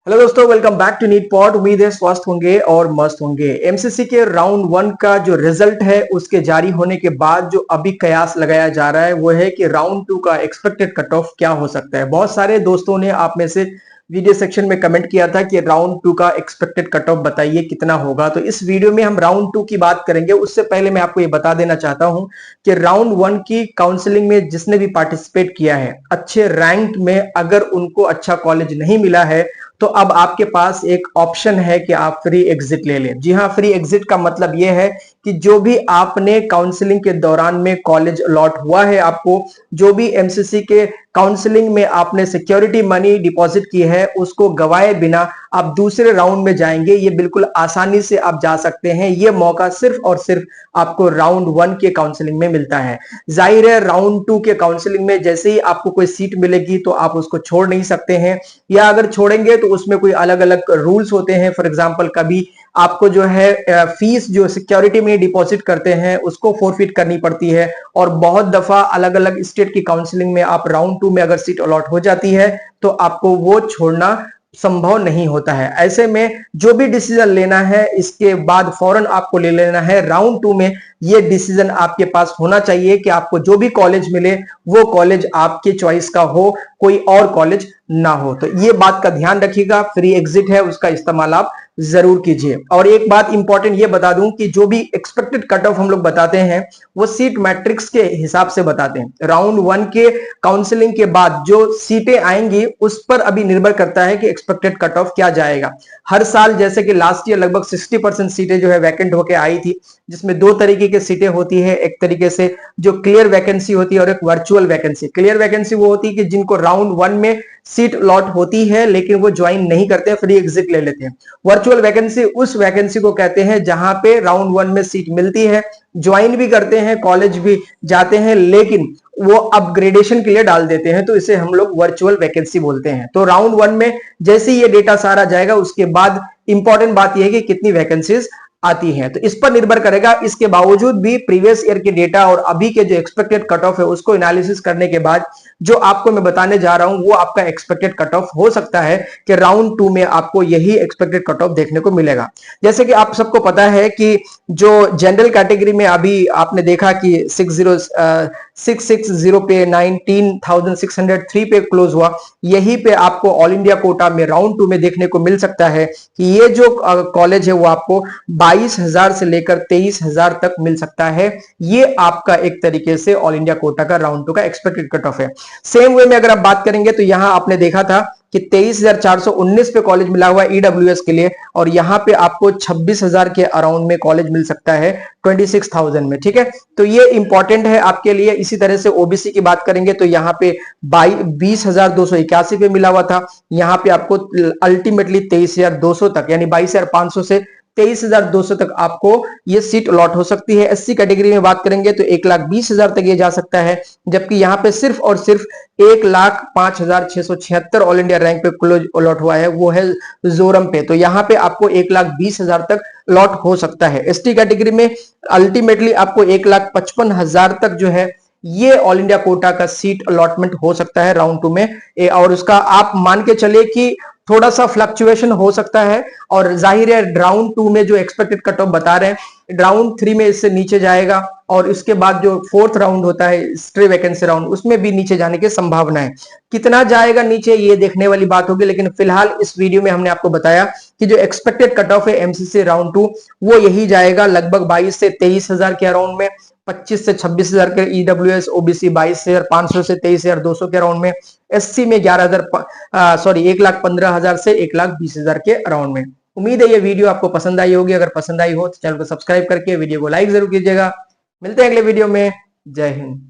Hello दोस्तों, welcome back to NEET pod. उम्मीद है स्वस्थ होंगे और मस्त होंगे। एमसीसी के राउंड वन का जो रिजल्ट है उसके जारी होने के बाद जो अभी कयास लगाया जा रहा है वो है कि राउंड टू का एक्सपेक्टेड कट ऑफ क्या हो सकता है। बहुत सारे दोस्तों ने आप में से वीडियो सेक्शन में कमेंट किया था कि राउंड टू का एक्सपेक्टेड कट ऑफ बताइए कितना होगा। तो इस वीडियो में हम राउंड टू की बात करेंगे। उससे पहले मैं आपको ये बता देना चाहता हूं कि राउंड वन की काउंसलिंग में जिसने भी पार्टिसिपेट किया है अच्छे रैंक में, अगर उनको अच्छा कॉलेज नहीं मिला है तो अब आपके पास एक ऑप्शन है कि आप फ्री एग्जिट ले लें। जी हां, फ्री एग्जिट का मतलब यह है कि जो भी आपने काउंसलिंग के दौरान में कॉलेज अलॉट हुआ है, आपको जो भी एमसीसी के काउंसलिंग में आपने सिक्योरिटी मनी डिपॉजिट की है उसको गवाए बिना आप दूसरे राउंड में जाएंगे। ये बिल्कुल आसानी से आप जा सकते हैं। ये मौका सिर्फ और सिर्फ आपको राउंड वन के काउंसलिंग में मिलता है। जाहिर है राउंड टू के काउंसलिंग में जैसे ही आपको कोई सीट मिलेगी तो आप उसको छोड़ नहीं सकते हैं, या अगर छोड़ेंगे तो उसमें कोई अलग अलग रूल्स होते हैं। फॉर एग्जांपल, कभी आपको जो है फीस जो सिक्योरिटी में डिपॉजिट करते हैं उसको फोरफिट करनी पड़ती है, और बहुत दफा अलग अलग स्टेट की काउंसलिंग में आप राउंड टू में अगर सीट अलॉट हो जाती है तो आपको वो छोड़ना संभव नहीं होता है। ऐसे में जो भी डिसीजन लेना है इसके बाद फौरन आपको ले लेना है। राउंड टू में ये डिसीजन आपके पास होना चाहिए कि आपको जो भी कॉलेज मिले वो कॉलेज आपके चॉइस का हो, कोई और कॉलेज ना हो। तो ये बात का ध्यान रखिएगा। फ्री एग्जिट है उसका इस्तेमाल आप जरूर कीजिए। और एक बात इंपॉर्टेंट ये बता दूं कि जो भी एक्सपेक्टेड कट ऑफ हम लोग बताते हैं वो सीट मैट्रिक्स के हिसाब से बताते हैं। राउंड वन के काउंसलिंग के बाद जो सीटें आएंगी उस पर अभी निर्भर करता है कि एक्सपेक्टेड कट ऑफ क्या जाएगा। हर साल जैसे कि लास्ट ईयर लगभग 60% सीटें जो है वैकेंट होकर आई थी, जिसमें दो तरीके की सीटें होती है। एक तरीके से जो क्लियर वैकेंसी होती है और एक वर्चुअल वैकेंसी। क्लियर वैकेंसी वो होती है कि जिनको राउंड वन में सीट लॉट होती है लेकिन वो ज्वाइन नहीं करते, फ्री एग्जिट ले लेते हैं। वर्चुअल वैकेंसी उस वैकेंसी को कहते हैं जहां पे राउंड वन में सीट मिलती है, ज्वाइन भी करते हैं, कॉलेज भी जाते हैं, लेकिन वो अपग्रेडेशन के लिए डाल देते हैं, तो इसे हम लोग वर्चुअल वैकेंसी बोलते हैं। तो राउंड वन में जैसे ये डेटा सारा जाएगा उसके बाद इंपॉर्टेंट बात यह है कि कितनी वैकेंसीज आती हैं, तो इस पर निर्भर करेगा। इसके बावजूद भी प्रीवियस ईयर के डेटा और अभी के जो एक्सपेक्टेड कट ऑफ है उसको एनालिसिस करने के बाद जो आपको मैं बताने जा रहा हूं वो आपका एक्सपेक्टेड कट ऑफ हो सकता है कि राउंड टू में आपको यही एक्सपेक्टेड कट ऑफ देखने को मिलेगा। जैसे कि आप सबको पता है कि जो जनरल कैटेगरी में अभी आपने देखा कि 660 पे 19,603 पे क्लोज हुआ, यही पे आपको ऑल इंडिया कोटा में राउंड टू में देखने को मिल सकता है कि ये जो कॉलेज है वो आपको 22,000 से लेकर 23,000 तक मिल सकता है। ये आपका एक तरीके से ऑल इंडिया कोटा का राउंड टू का एक्सपेक्टेड कट ऑफ है। सेम वे में अगर आप बात करेंगे तो यहां आपने देखा था कि 23,419 पे कॉलेज मिला हुआ ईडब्ल्यूएस के लिए, और यहां पे आपको 26,000 के अराउंड में कॉलेज मिल सकता है 26,000 में। ठीक है, तो ये इंपॉर्टेंट है आपके लिए। इसी तरह से ओबीसी की बात करेंगे तो यहाँ पे 20,281 पे मिला हुआ था, यहाँ पे आपको अल्टीमेटली 23,200 तक, यानी 22,500 से 23,200 तक आपको ये सीट अलॉट हो सकती है। एससी कैटेगरी में बात करेंगे तो 1,20,000 तक ये जा सकता है, जबकि यहाँ पे सिर्फ और सिर्फ 1,05,676 ऑल इंडिया रैंक पे क्लोज अलॉट हुआ है, वो है जोरम पे। तो यहाँ पे आपको 1,20,000 तक अलॉट हो सकता है। एसटी कैटेगरी में अल्टीमेटली आपको 1,55,000 तक जो है ये ऑल इंडिया कोटा का सीट अलॉटमेंट हो सकता है राउंड टू में। और उसका आप मान के चले कि थोड़ा सा फ्लक्चुएशन हो सकता है, और जाहिर है राउंड टू में जो एक्सपेक्टेड कट ऑफ बता रहे हैं राउंड थ्री में इससे नीचे जाएगा, और इसके बाद जो फोर्थ राउंड होता है स्ट्रे वैकेंसी राउंड उसमें भी नीचे जाने की संभावना है। कितना जाएगा नीचे ये देखने वाली बात होगी, लेकिन फिलहाल इस वीडियो में हमने आपको बताया कि जो एक्सपेक्टेड कट ऑफ है एमसीसी राउंड टू वो यही जाएगा, लगभग 22 से 23,000 के अराउंड में, 25 से 26,000 के ईडब्ल्यूएस ओबीसी 22,500 से 23,200 के अराउंड में, एससी में 1,15,000 से 1,20,000 के अराउंड में। उम्मीद है ये वीडियो आपको पसंद आई होगी। अगर पसंद आई हो तो चैनल को सब्सक्राइब करके वीडियो को लाइक जरूर कीजिएगा। मिलते हैं अगले वीडियो में। जय हिंद।